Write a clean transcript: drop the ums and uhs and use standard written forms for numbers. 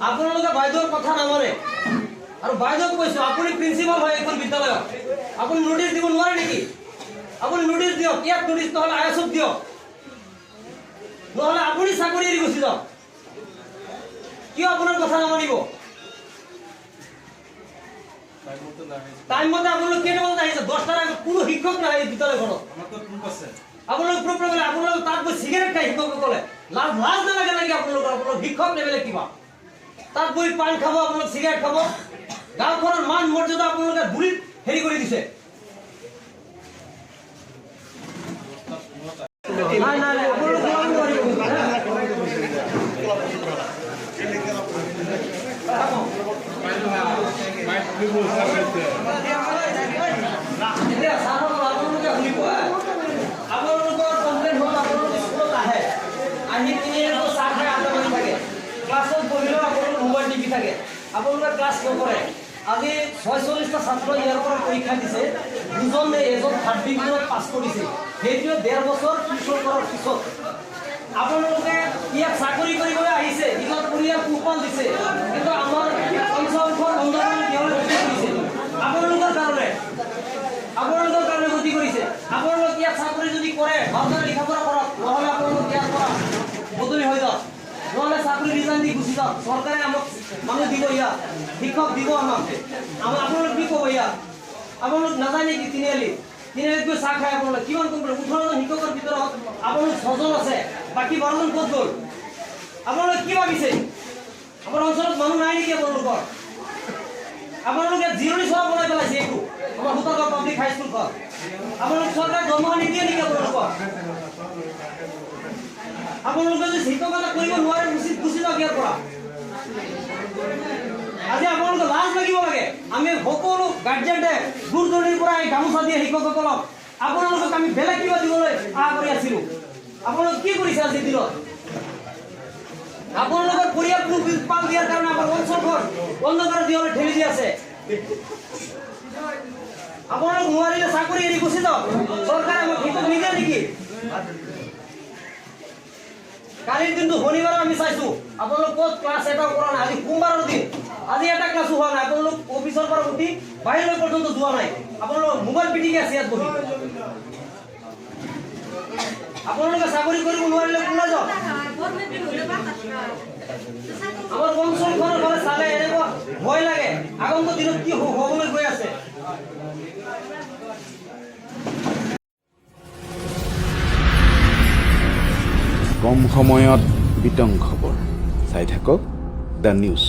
আপোনালোকে বাইদেউৰ কথা নামানে আৰু বাইদেউক কৈছো আপুনি প্ৰিন্সিপাল হয় এখন বিদ্যালয়ত আপুনি নোটিছ দিব নোৱাৰে নেকি আপুনি নোটিছ দিয়ক ইয়াত নোটিছ নহলে আইএছক দিয়ক নহলে আপুনি চাকৰি এৰি গুচি যাওক কিয় আপোনাৰ কথা নামানিব টাইম মতে আপোনালোক কেইটা বজাত আহিছে 10টাৰ আগত কোনো শিক্ষক নাই এই বিদ্যালয়খনত আপোনালোক প্ৰব্লেম আপোনালোক তাত গৈ চিগাৰেট খাই শিক্ষকসকলে লাজ নালাগে নেকি আপোনালোক শিক্ষক লেভেলে কিবা তাত গৈ পান খাব আপোনালোক চিগাৰেট খাব গাঁওখনৰ মান মৰ্যাদা আপোনালোকে বুলিত হেৰি কৰি দিছে আপোনালোকে ক্লাছ নকৰে আজি 46টা ছাত্ৰ ইয়াৰ পৰা পৰীক্ষা দিছে দুজনে এজন থাৰ্ড ডিভিজনত পাছ কৰিছে সেইটোৱে 1.5 বছৰ টিউচন কৰাৰ পিছত আপোনালোকে ইয়াত চাকৰি কৰিবলৈ আহিছে ইমান পৰিয়াল পোহপাল দিছে কিন্তু আমাৰ অঞ্চলখন অন্ধকাৰত তেওঁলোকে কৰিছে আপোনালোকৰ কাৰণে গতি কৰিছে আপোনালোক ইয়াত চাকৰি যদি কৰে ভালদৰে লিখা পঢ়া কৰক নহ'লে আপোনালোক ইয়াৰ পৰা বদলি হৈ যাওক নহলে চাকৰি ৰিজাইন দি গুচি যাওক চৰকাৰে আমাক মানুহ দিব ইয়াত শিক্ষক দিব আমাক আপোনালোক কি ক'ব ইয়াত আপোনালোক নাযায় নেকি তিনিআলিত গৈ চাহ খাই আপোনালোক কিমান কমপ্লেইন 18জন শিক্ষকৰ ভিতৰত আপোনালোক 6জন আছে বাকী 12জন ক'ত গ'ল আপোনালোক কি ভাবিছে আমাৰ অঞ্চলত মানুহ নাই নেকি আপোনালোকে জিৰণি চোৱা বনাই পেলাইছে এইটো আমাৰ ভূটানৰ পাব্লিক হাইস্কুলখন আপোনালোক চৰকাৰে দৰমহা নিদিয়ে নেকি আপোনালোকে যদি শিক্ষকতা কৰিব নোৱাৰে গুচি যাওক ইয়াৰ পৰা আজি আপোনালোকে লাজ লাগিব লাগে আমি সকলো গাৰ্জেনে দূৰ দূৰণিৰ পৰা এই গামোচা দিয়ে শিক্ষকসকলক আপোনালোকক আমি বেলেগ কিবা দিবলৈ আশা কৰি আছিলোঁ আপোনালোক কি কৰিছে আজিৰ দিনত আপোনালোকৰ পৰিয়াল পোহপাল দিয়াৰ কাৰণে আমাৰ অঞ্চলখন অন্ধকাৰৰ দিশলৈ ঠেলি দি আছে আপোনালোক নোৱাৰিলে চাকৰি এৰি গুচি যাওক চৰকাৰে আমাক শিক্ষক নিদিয়ে নেকি কালিৰ দিনটো শনিবাৰ আমি চাইছো আপোনালোক ক'ত ক্লাছ এটা কৰা নাই আজি সোমবাৰৰ দিন আজি এটা ক্লাছো হোৱা নাই আপোনালোক অফিচৰ পৰা উঠি বাহিৰলৈ পৰ্যন্ত যোৱা নাই আপোনালোক মোবাইল পিটিকি আছে ইয়াত বহি আপোনালোকে চাকৰি কৰিব নোৱাৰিলে ওলাই যাওক আমাৰ অঞ্চলখনৰ ফালে চালে এনেকুৱা ভয় লাগে আগন্তুক দিনত কি হ'বলৈ গৈ আছে কম সময়ত বিতং খবৰ চাই থাকক দ্য নিউজ।